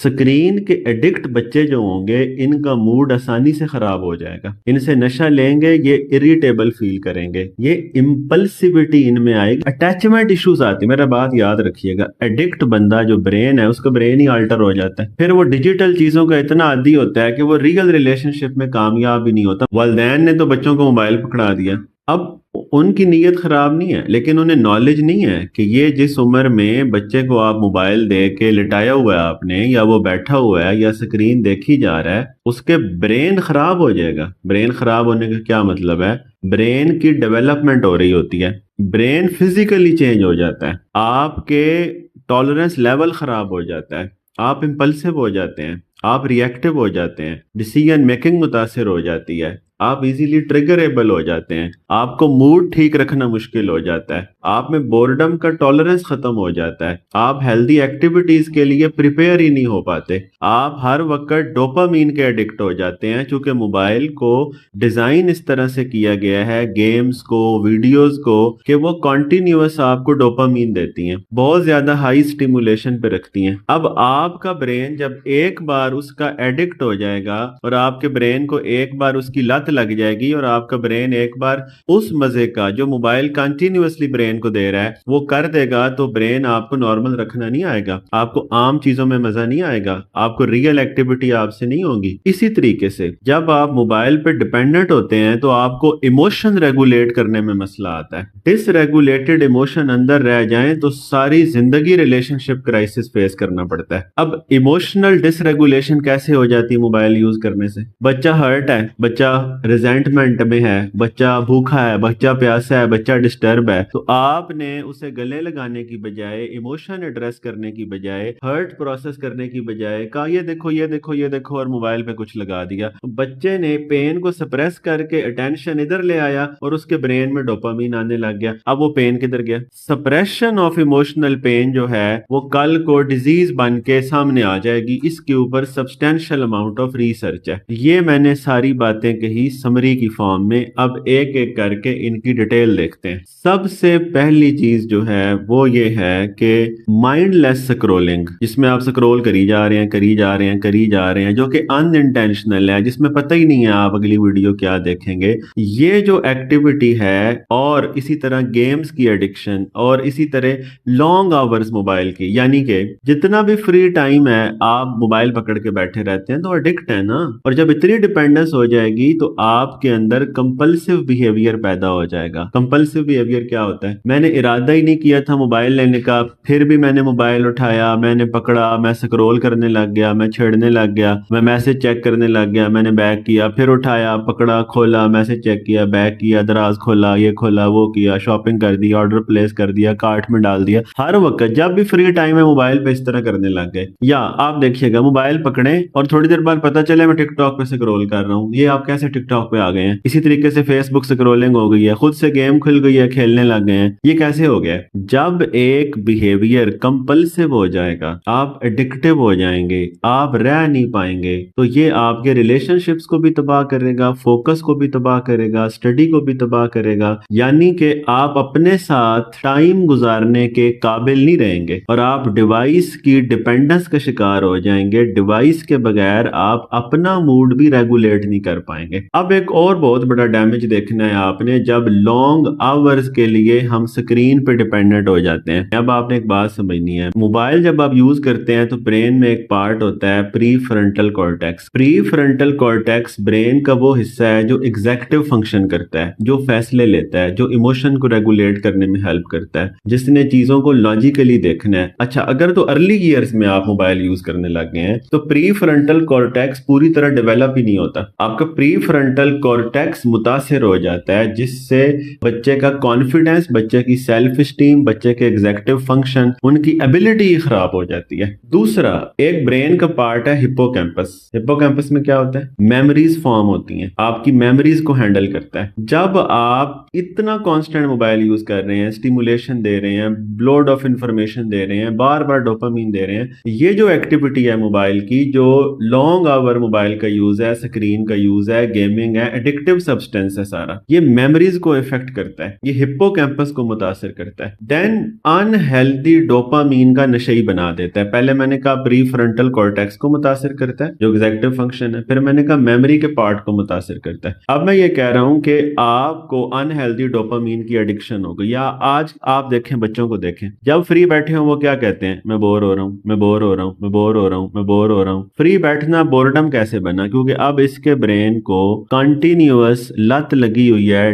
Screen के addict बच्चे जो होंगे इनका मूड आसानी से खराब हो जाएगा। इनसे नशा लेंगे, ये इरिटेबल फील करेंगे, ये इम्पल्सिविटी इनमें आएगी, अटैचमेंट इश्यूज आती है। मेरा बात याद रखिएगा, एडिक्ट बंदा जो ब्रेन है उसका ब्रेन ही अल्टर हो जाता है। फिर वो डिजिटल चीजों का इतना आदी होता है कि वो रियल रिलेशनशिप में कामयाब ही नहीं होता। वालिदैन ने तो बच्चों को मोबाइल पकड़ा दिया। अब उनकी नीयत खराब नहीं है, लेकिन उन्हें नॉलेज नहीं है कि ये जिस उम्र में बच्चे को आप मोबाइल दे के लिटाया हुआ है आपने, या वो बैठा हुआ है या स्क्रीन देखी जा रहा है, उसके ब्रेन खराब हो जाएगा। ब्रेन खराब होने का क्या मतलब है? ब्रेन की डेवलपमेंट हो रही होती है, ब्रेन फिजिकली चेंज हो जाता है, आपके टॉलरेंस लेवल खराब हो जाता है, आप इम्पल्सिव हो जाते हैं, आप रिएक्टिव हो जाते हैं, डिसीजन मेकिंग मुतासिर हो जाती है, आप इजीली ट्रिगरेबल हो जाते हैं, आपको मूड ठीक रखना मुश्किल हो जाता है, आप में बोर्डम का टॉलरेंस खत्म हो जाता है, आप हेल्दी एक्टिविटीज के लिए प्रिपेयर ही नहीं हो पाते, आप हर वक्त डोपामीन के एडिक्ट हो जाते हैं। क्योंकि मोबाइल को डिजाइन इस तरह से किया गया है, गेम्स को, वीडियोस को, कि वो कॉन्टिन्यूअस आपको डोपामीन देती हैं, बहुत ज्यादा हाई स्टिमुलेशन पे रखती हैं। अब आपका ब्रेन जब एक बार उसका एडिक्ट हो जाएगा और आपके ब्रेन को एक बार उसकी लत लग जाएगी और आपका ब्रेन एक बार उस मजे का जो मोबाइल कंटिन्यूअसली ब्रेन को दे रहा है वो कर देगा, तो ब्रेन आपको नॉर्मल रखना नहीं आएगा, आपको आम चीजों में मजा नहीं आएगा, आपको रियल एक्टिविटी आपसे नहीं होगी। इसी तरीके से जब आप मोबाइल पे डिपेंडेंट होते हैं तो आपको इमोशन रेगुलेट करने में मसला आता है। डिसरेगुलेटेड इमोशन अंदर रह जाएं तो सारी जिंदगी रिलेशनशिप क्राइसिस फेस करना पड़ता है। अब इमोशनल डिसरेगुलेशन कैसे हो जाती है मोबाइल यूज करने से? बच्चा हर्ट है, बच्चा रिजेंटमेंट में है, बच्चा भूखा है, बच्चा प्यासा है, बच्चा डिस्टर्ब है, तो आपने उसे गले लगाने की बजाय, इमोशन एड्रेस करने की बजाय, हर्ट प्रोसेस करने की बजाय कहा ये देखो ये देखो ये देखो और मोबाइल पे कुछ लगा दिया। तो बच्चे ने पेन को सप्रेस करके अटेंशन इधर ले आया और उसके ब्रेन में डोपामीन आने लग गया। अब वो पेन किधर गया? सप्रेशन ऑफ इमोशनल पेन जो है वो कल को डिजीज बन के सामने आ जाएगी। इसके ऊपर सब्सटेंशियल अमाउंट ऑफ रिसर्च है। ये मैंने सारी बातें कही समरी की फॉर्म में। अब एक एक करके इनकी डिटेल देखते हैं। सबसे पहली चीज जो है वो ये है कि माइंडलेस स्क्रोलिंग, जिसमें आप स्क्रोल करी जा रहे हैं करी जा रहे हैं करी जा रहे हैं, जो कि अनइंटेंशनल है, जिसमें पता ही नहीं है आप अगली वीडियो क्या देखेंगे, ये जो एक्टिविटी है, और इसी तरह गेम्स की एडिक्शन, और इसी तरह लॉन्ग आवर्स मोबाइल की, यानी कि जितना भी फ्री टाइम है आप मोबाइल पकड़ के बैठे रहते हैं, तो एडिक्ट है ना। और जब इतनी डिपेंडेंस हो जाएगी तो आपके अंदर कंपल्सिव बिहेवियर पैदा हो जाएगा। कंपल्सिव बिहेवियर क्या होता है? मैंने इरादा ही नहीं किया था मोबाइल लेने का, फिर भी मैंने मोबाइल उठाया, मैंने पकड़ा, मैं स्क्रॉल करने लग गया, मैं छेड़ने लग गया, मैं मैसेज चेक करने लग गया, मैंने बैक किया, फिर उठाया, पकड़ा, खोला, मैसेज चेक किया, बैक किया, दराज खोला, ये खोला, वो किया, शॉपिंग कर दी, ऑर्डर प्लेस कर दिया, कार्ट में डाल दिया। हर वक्त जब भी फ्री टाइम है मोबाइल पे इस तरह करने लग गए। या आप देखिएगा मोबाइल पकड़े और थोड़ी देर बाद पता चले मैं टिकटॉक पे स्क्रॉल कर रहा हूँ। ये आप कैसे टिकटॉक पे आ गए हैं? इसी तरीके से फेसबुक स्क्रॉलिंग हो गई है, खुद से गेम खुल गई है, खेलने लग गए हैं। ये कैसे हो गया? जब एक बिहेवियर कंपल्सिव हो जाएगा, आप एडिक्टिव हो जाएंगे, आप रह नहीं पाएंगे, तो ये आपके रिलेशनशिप्स को भी तबाह करेगा, फोकस को भी तबाह करेगा, स्टडी को भी तबाह करेगा। यानी कि आप अपने साथ टाइम गुजारने के काबिल नहीं रहेंगे और आप डिवाइस की डिपेंडेंस का शिकार हो जाएंगे। डिवाइस के बगैर आप अपना मूड भी रेगुलेट नहीं कर पाएंगे। अब एक और बहुत बड़ा डैमेज देखना है आपने, जब लॉन्ग आवर्स के लिए हम स्क्रीन पे डिपेंडेंट हो जाते हैं। अब आपने एक बात समझनी है, मोबाइल जब आप यूज करते हैं तो ब्रेन में एक पार्ट होता है pre frontal cortex. Pre frontal cortex brain का वो हिस्सा है जो एग्जीक्यूटिव फंक्शन करता है, जो फैसले लेता है, जो इमोशन को रेगुलेट करने में हेल्प करता है, जिसने चीजों को लॉजिकली देखना है। अच्छा, अगर तो अर्ली ईयर्स में आप मोबाइल यूज करने लग गए हैं तो प्री फ्रंटल कॉर्टेक्स पूरी तरह डेवलप ही नहीं होता। आपका प्री फ्रंटल कॉर्टेक्स मुतासिर हो जाता है, जिससे बच्चे का कॉन्फिडेंस, बच्चे की सेल्फ स्टीम, बच्चे के एग्जीक्यूटिव फंक्शन, उनकी एबिलिटी खराब हो जाती है। दूसरा एक ब्रेन का पार्ट है हिप्पोकैम्पस। हिप्पोकैम्पस में क्या होता है? मेमोरीज फॉर्म होती हैं, आपकी मेमोरीज को हैंडल करता है। जब आप इतना कांस्टेंट मोबाइल यूज कर रहे हैं, स्टिमुलेशन दे रहे हैं, लोड ऑफ इंफॉर्मेशन दे रहे हैं, बार बार डोपामीन दे रहे हैं, ये जो एक्टिविटी है मोबाइल की, जो लॉन्ग आवर मोबाइल का यूज है, स्क्रीन का यूज है, गेमिंग है, एडिक्टिव सब्सटेंस है, सारा ये मेमोरीज को इफेक्ट करता है, ये हिप्पोकैम्पस उसको मुतासिर करता है। देन अनहेल्दी डोपामीन का नशई बना देता है। पहले मैंने कहा प्री फ्रंटल कॉर्टेक्स को मुतासिर करता है जो एग्जीक्यूटिव फंक्शन है, फिर मैंने कहा मेमोरी के पार्ट को मुतासिर करता है। अब मैं ये कह रहा हूं कि आपको अनहेल्दी डोपामीन की एडिक्शन हो गई, या आज आप देखें बच्चों को देखें, जब फ्री बैठे हो वो क्या कहते हैं, मैं बोर हो रहा हूं, मैं बोर हो रहा हूं, मैं बोर हो रहा हूं, मैं बोर हो रहा हूं। फ्री बैठना बोर्डम कैसे बना? क्योंकि अब इसके ब्रेन को कंटिन्यूअस लत लगी हुई है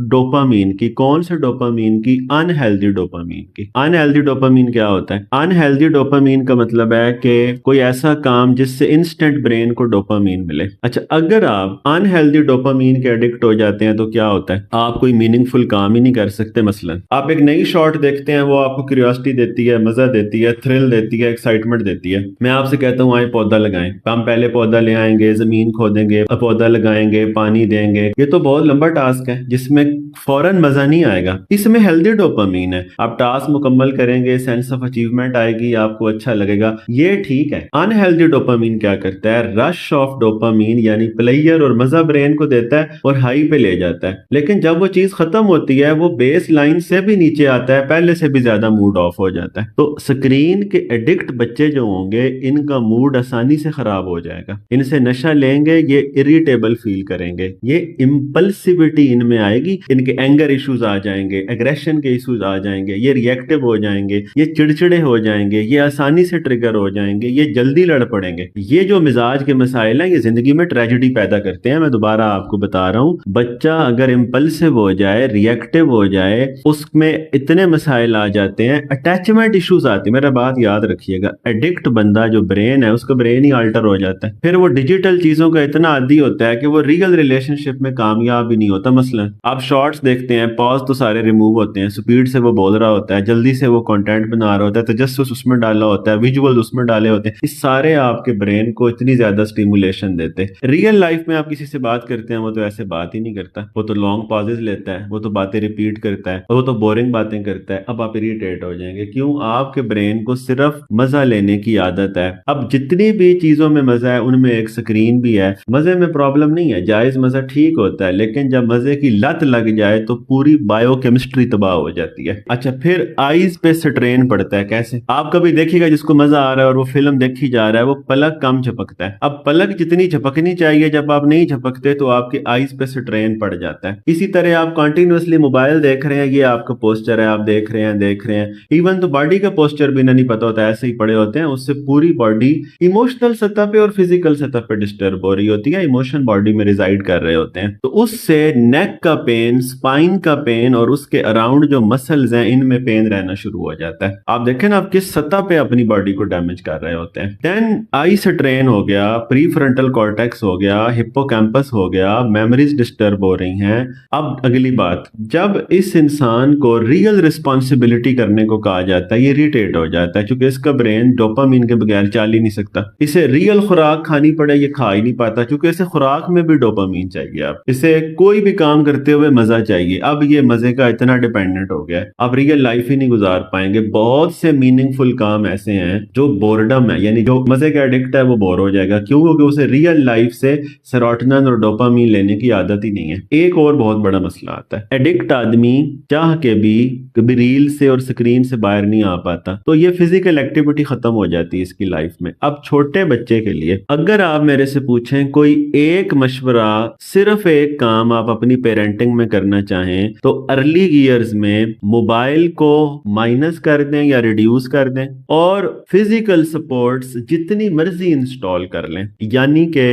डोपामीन की। कौन से डोपामीन की? अनहेल्दी डोपामीन की। अनहेल्दी डोपामीन क्या होता है? अनहेल्दी डोपामीन का मतलब है कि कोई ऐसा काम जिससे इंस्टेंट ब्रेन को डोपामीन मिले। अच्छा, अगर आप अनहेल्दी डोपामीन के एडिक्ट हो जाते हैं तो क्या होता है? आप कोई मीनिंगफुल काम ही नहीं कर सकते। मसलन आप एक नई शॉट देखते हैं, वो आपको क्यूरियोसिटी देती है, मजा देती है, थ्रिल देती है, एक्साइटमेंट देती है। मैं आपसे कहता हूँ आए पौधा लगाएं, हम पहले पौधा ले आएंगे, जमीन खोदेंगे, पौधा लगाएंगे, पानी देंगे। ये तो बहुत लंबा टास्क है जिसमें फौरन मजा नहीं आएगा। इसमें हेल्दी डोपामीन है, आप टास्क मुकम्मल करेंगे, सेंस ऑफ अचीवमेंट आएगी, आपको अच्छा लगेगा, ये ठीक है। अनहेल्दी डोपामीन क्या करता है? रश ऑफ डोपामीन यानी प्लेयर और मजा ब्रेन को देता है और हाई पे ले जाता है, लेकिन जब वो चीज खत्म होती है वो बेस लाइन से भी नीचे आता है, पहले से भी ज्यादा मूड ऑफ हो जाता है। तो स्क्रीन के एडिक्ट बच्चे जो होंगे इनका मूड आसानी से खराब हो जाएगा। इनसे नशा लेंगे, ये इरिटेबल फील करेंगे, ये इंपल्सिविटी इनमें आएगी, इनके एंगर इश्यूज आ जाएंगे, एग्रेशन के इश्यूज आ जाएंगे, ये रिएक्टिव हो जाएंगे, ये चिड़चिड़े हो जाएंगे, ये आसानी से ट्रिगर हो जाएंगे, ये जल्दी लड़ पड़ेंगे। ये जो मिजाज के मसाइल हैं ये जिंदगी में ट्रेजेडी पैदा करते हैं। मैं दोबारा आपको बता रहा हूं, बच्चा अगर इंपल्सिव हो जाए, रिएक्टिव हो जाए, उसमें इतने मसाइल आ जाते हैं, अटैचमेंट इश्यूज आते हैं। मेरा बात याद रखिएगा, एडिक्ट बंदा जो ब्रेन है उसका ब्रेन ही अल्टर हो जाता है, फिर वो डिजिटल चीजों का इतना आदी होता है कि वो रियल रिलेशनशिप में कामयाब ही नहीं होता। मसलन आप शॉर्ट्स देखते हैं, पॉज तो सारे रिमूव होते हैं, स्पीड से वो बोल रहा होता है, जल्दी से वो कंटेंट बना रहा होता है, तजस्सुस उसमें डाला होता है, विजुअल उसमें डाले होते हैं, इस सारे आपके ब्रेन को इतनी ज्यादा स्टिमुलेशन देते हैं। रियल लाइफ में आप किसी से बात करते हैं, वो तो ऐसे बात ही नहीं करता, वो तो लॉन्ग पॉजेज लेता है, वो तो बातें रिपीट करता है, वो तो बोरिंग बातें करता है। अब आप इरिटेट हो जाएंगे, क्यों? आपके ब्रेन को सिर्फ मजा लेने की आदत है। अब जितनी भी चीजों में मजा है उनमें एक स्क्रीन भी है। मजे में प्रॉब्लम नहीं है, जायज मजा ठीक होता है, लेकिन जब मजे की लत लग जाए तो पूरी बायोकेमिस्ट्री तबाह हो जाती है। अच्छा, फिर आईज पे स्ट्रेन पड़ता है। कैसे? आप कभी देखिएगा जिसको मजा आ रहा है और वो फिल्म देखी जा रहा है, वो पलक कम झपकता है। अब पलक जितनी झपकनी चाहिए जब आप नहीं झपकते तो आपकी आईज पे स्ट्रेन पड़ जाता है। इसी तरह आप कंटिन्यूअसली मोबाइल देख रहे हैं, ये आपका पोस्चर है, आप देख रहे हैं, इवन तो बॉडी का पोस्चर भी नहीं पता होता, ऐसे ही पड़े होते हैं, उससे पूरी बॉडी इमोशनल सतह पे और फिजिकल सतह पे डिस्टर्ब हो रही होती है, इमोशन बॉडी में रिजाइड कर रहे होते हैं। तो उससे नेक का पेन, स्पाइन का पेन और उसके अराउंड जो मसल्स हैं इनमें पेन रहना शुरू हो जाता है। आप देखें ना, आप किस सतह पे अपनी बॉडी को डैमेज कर रहे होते हैं। देन आई स्ट्रेन हो गया, प्री फ्रंटल कॉर्टेक्स हो गया, हिप्पोकैम्पस हो गया, मेमोरीज डिस्टर्ब हो रही हैं। अब अगली बात, जब इस इंसान को रियल रिस्पॉन्सिबिलिटी करने को कहा जाता है, ये इरिटेट हो जाता है, क्योंकि इसका ब्रेन डोपामीन के बगैर चल ही नहीं सकता। इसे रियल खुराक खानी पड़े, ये खा ही नहीं पाता, क्योंकि इसे खुराक में भी डोपामीन चाहिए। अब इसे कोई भी काम करते हुए मजा चाहिए। अब ये मजे का इतना डिपेंडेंट हो गया है, अब रियल लाइफ ही नहीं गुजार पाएंगे। बहुत से मीनिंगफुल काम ऐसे हैं जो बोर्डम है, यानी जो मजे का एडिक्ट है वो बोर हो जाएगा। क्यों? क्योंकि उसे रियल लाइफ से सेरोटोनिन और डोपामीन लेने की आदत ही नहीं है। एक और बहुत बड़ा मसला आता है, एडिक्ट आदमी चाह के भी कभी रील से और स्क्रीन से बाहर नहीं आ पाता, तो ये फिजिकल एक्टिविटी खत्म हो जाती है इसकी लाइफ में। अब छोटे बच्चे के लिए अगर आप मेरे से पूछें कोई एक मशवरा, सिर्फ एक काम आप अपनी पेरेंटिंग में करना चाहें, तो अर्ली ईयर्स में मोबाइल को माइनस कर दें या रिड्यूस कर दें और फिजिकल सपोर्ट्स जितनी मर्जी इंस्टॉल कर लें। यानी कि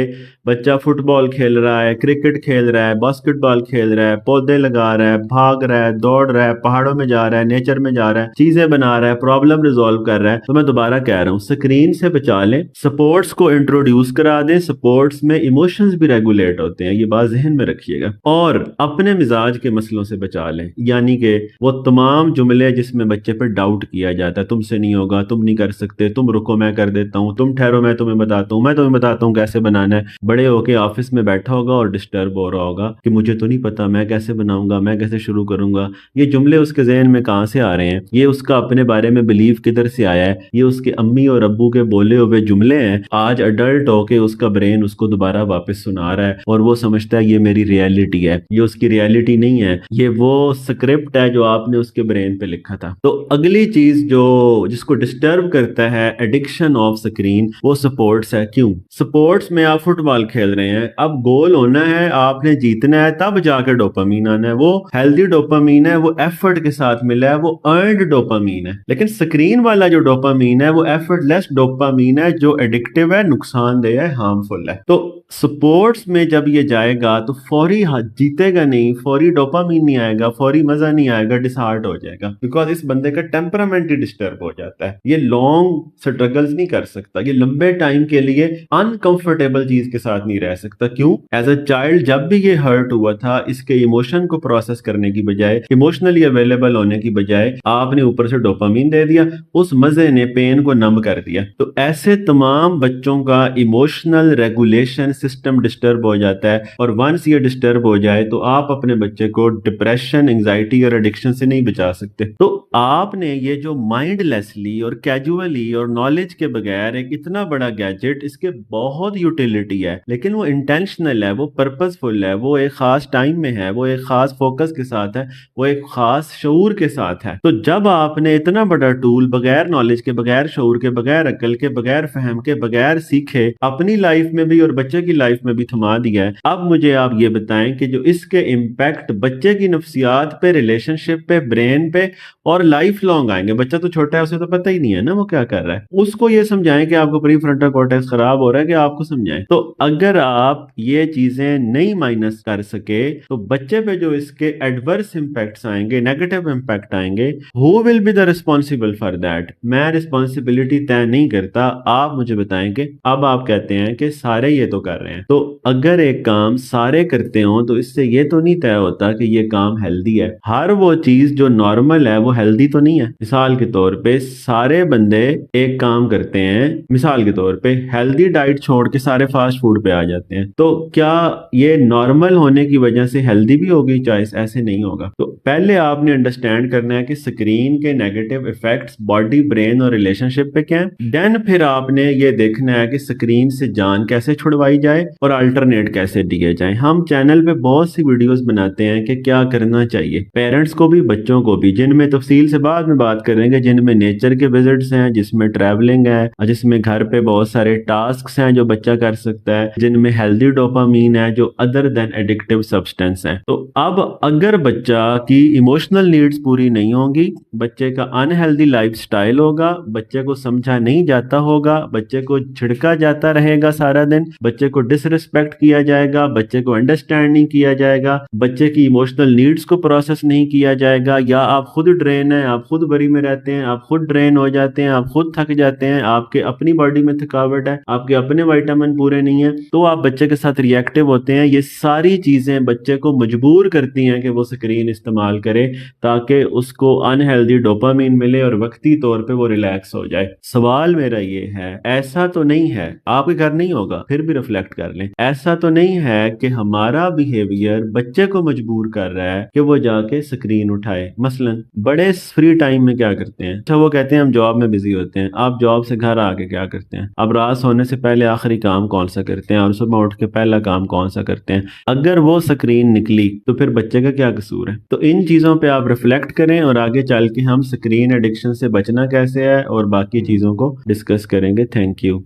बच्चा फुटबॉल खेल रहा है, क्रिकेट खेल रहा है, बास्केटबॉल खेल रहा है, पौधे लगा रहा है, भाग रहा है, दौड़ रहा है, पहाड़ों में जा रहा है, नेचर में जा रहा है, चीजें बना रहा है, प्रॉब्लम रिजॉल्व कर रहा है, तो मैं दोबारा कह रहा हूं, स्क्रीन से बचा लें, सपोर्ट्स को इंट्रोड्यूस करा दें। सपोर्ट्स में इमोशंस भी रेगुलेट होते हैं, ये बात जहन में रखिएगा। और अपने मिजाज के मसलों से बचा लें, यानी कि वो तमाम जुमले जिसमें बच्चे पर डाउट किया जाता है, तुमसे नहीं होगा, तुम नहीं कर सकते, तुम रुको मैं कर देता हूँ, तुम ठहरो मैं तुम्हें बताता हूँ, मैं तुम्हें बताता हूँ कैसे बनाना है। बड़े होके ऑफिस में बैठा होगा और डिस्टर्ब हो रहा होगा कि मुझे तो नहीं पता, मैं कैसे बनाऊंगा, मैं कैसे शुरू करूंगा। ये जुमले उसके जहन में कहां से आ रहे हैं? ये उसका अपने बारे में बिलीव किधर से आया है? ये उसके अम्मी और अब्बू के बोले हुए जुमले हैं। आज अडल्ट होके उसका ब्रेन उसको दोबारा वापस सुना रहा है और वो समझता है ये मेरी रियलिटी है। ये उसकी रियलिटी नहीं है, ये वो स्क्रिप्ट है जो आपने उसके ब्रेन पे लिखा था। तो अगली चीज जो जिसको डिस्टर्ब करता है एडिक्शन ऑफ स्क्रीन, वो स्पोर्ट्स है। क्यों? स्पोर्ट्स में आप फुटबॉल खेल रहे हैं, अब गोल होना है, आपने जीतना है, तब जाकर डोपामीन आना है। वो हेल्दी डोपामीन है, वो एफर्ट के साथ मिला है, वो अर्नड डोपामीन है। लेकिन स्क्रीन वाला जो डोपामीन है वो एफर्टलेस डोपामीन है, जो एडिक्टिव है, नुकसानदेह है, हार्मफुल है। तो स्पोर्ट्स में जब ये जाएगा तो फौरी जीतेगा नहीं, फौरी डोपामीन नहीं आएगा, फौरी मजा नहीं आएगा, डिसहार्ट हो जाएगा, बिकॉज इस बंदे का टेम्परामेंट ही डिस्टर्ब हो जाता है। ये लॉन्ग स्ट्रगल्स नहीं कर सकता, ये लंबे टाइम के लिए अनकंफर्टेबल चीज के साथ नहीं रह सकता। क्यों? एज अ चाइल्ड जब भी ये हर्ट हुआ था, इसके इमोशन को प्रोसेस करने की बजाय, इमोशनली अवेलेबल होने की बजाय, आपने ऊपर से डोपामीन दे दिया, उस मजे ने पेन को नम कर दिया। तो ऐसे तमाम बच्चों का इमोशनल रेगुलेशन सिस्टम डिस्टर्ब हो जाता है, और वंस ये डिस्टर्ब हो जाए तो आप अपने बच्चे को डिप्रेशन, एंजाइटी और एडिक्शन से नहीं बचा सकते। तो आपने ये जो माइंडलेसली और कैजुअली और नॉलेज के बगैर एक इतना बड़ा गैजेट, इसके बहुत यूटिलिटी है, लेकिन वो इंटेंशनल है, वो पर्पसफुल है, वो एक खास टाइम में है, वो एक खास फोकस के साथ है, वो एक खास शऊर के साथ है। तो जब आपने इतना बड़ा टूल बगैर नॉलेज के, बगैर शऊर के, बगैर अकल के, बगैर फहम के, बगैर सीखे अपनी लाइफ में भी और बच्चे की लाइफ में भी थमा दिया है, अब मुझे आप ये बताएं कि जो इसके इम्पैक्ट बच्चे की नफ्सियात पे, रिलेशनशिप पे, ब्रेन पे और लाइफ लॉन्ग आएंगे। बच्चा तो छोटा है, उसे तो पता ही नहीं है ना वो क्या कर रहा है। उसको ये समझाएं कि आपको प्री फ्रंटल कॉर्टेक्स खराब हो रहा है, कि आपको समझाएं। तो अगर आप ये चीजें नहीं माइनस कर सके तो बच्चे पे जो इसके एडवर्स इंपैक्ट्स आएंगे, नेगेटिव इंपैक्ट आएंगे, who will be the responsible for that? मैं रिस्पॉन्सिबिलिटी तय नहीं करता, आप मुझे बताएं कि अब आप कहते हैं कि सारे ये तो कर रहे हैं। तो अगर एक काम सारे करते हो तो इससे ये तो नहीं तय होता कि ये काम हेल्दी है। हर वो चीज जो नॉर्मल है वो हेल्दी तो नहीं है। मिसाल के तौर पे सारे बंदे एक काम करते हैं, मिसाल के तौर पे हेल्दी डाइट छोड़ के सारे फास्ट फूड पे आ जाते हैं, तो क्या ये नॉर्मल होने की वजह से हेल्दी भी होगी चॉइस? ऐसे नहीं होगा। तो पहले आपने अंडरस्टैंड करना है कि स्क्रीन के नेगेटिव इफेक्ट्स बॉडी, ब्रेन और रिलेशनशिप पे क्या है। देन फिर आपने ये देखना है कि स्क्रीन से जान कैसे छुड़वाई जाए और अल्टरनेट कैसे दिए जाए। हम चैनल पे बहुत सी वीडियोस बनाते हैं कि क्या करना चाहिए पेरेंट्स को भी, बच्चों को भी, जिनमें तफसील से बाद में बात करेंगे, जिनमें नेचर के विजिट्स हैं, जिसमें ट्रैवलिंग है, जिसमें घर पे बहुत सारे टास्क हैं जो बच्चा कर सकता है, जिनमें हेल्दी डोपामीन है जो अदर देन एडिक्टिव सब्सटेंस है। तो अब अगर बच्चा की इमोशनल नीड्स पूरी नहीं होंगी, बच्चे का अनहेल्दी लाइफस्टाइल होगा, बच्चे को समझा नहीं जाता होगा, बच्चे को झिड़का जाता रहेगा सारा दिन, बच्चे को डिसरिस्पेक्ट किया जाएगा, बच्चे को अंडरस्टैंड नहीं किया जाएगा, बच्चे की इमोशनल नीड्स को प्रोसेस नहीं किया जाएगा, या आप खुद ड्रेन है, आप खुद बरी में रहते हैं, आप खुद ड्रेन हो जाते हैं, आप खुद थक जाते हैं, आपके अपनी बॉडी में थकावट है, आपके अपने विटामिन पूरे नहीं है, तो आप बच्चे के साथ रिएक्टिव होते हैं। ये सारी चीजें बच्चे को मजबूर करती हैं कि वो स्क्रीन इस्तेमाल करे ताकि उसको अनहेल्दी डोपामीन मिले और वक्ती तौर पे वो रिलैक्स हो जाए। सवाल मेरा ये है, ऐसा तो नहीं है, आपके घर नहीं होगा, फिर भी रिफ्लेक्ट कर लें, ऐसा तो नहीं है कि हमारा बिहेवियर बच्चे को मजबूर कर रहा है कि वो जाके स्क्रीन उठाए। मसलन बड़े फ्री टाइम में क्या करते हैं? अच्छा, वो कहते हैं हम जॉब में बिजी होते हैं। आप जॉब से घर आके क्या करते हैं? अब रात सोने से पहले आखिरी काम कौन सा करते हैं और सुबह उठ के पहला काम कौन सा करते हैं? अगर वो स्क्रीन निकली तो फिर बच्चे का क्या कसूर है? तो इन चीजों पे आप रिफ्लेक्ट करें और आगे चल के हम स्क्रीन एडिक्शन से बचना कैसे है और बाकी चीजों को डिस्कस करेंगे। Thank you.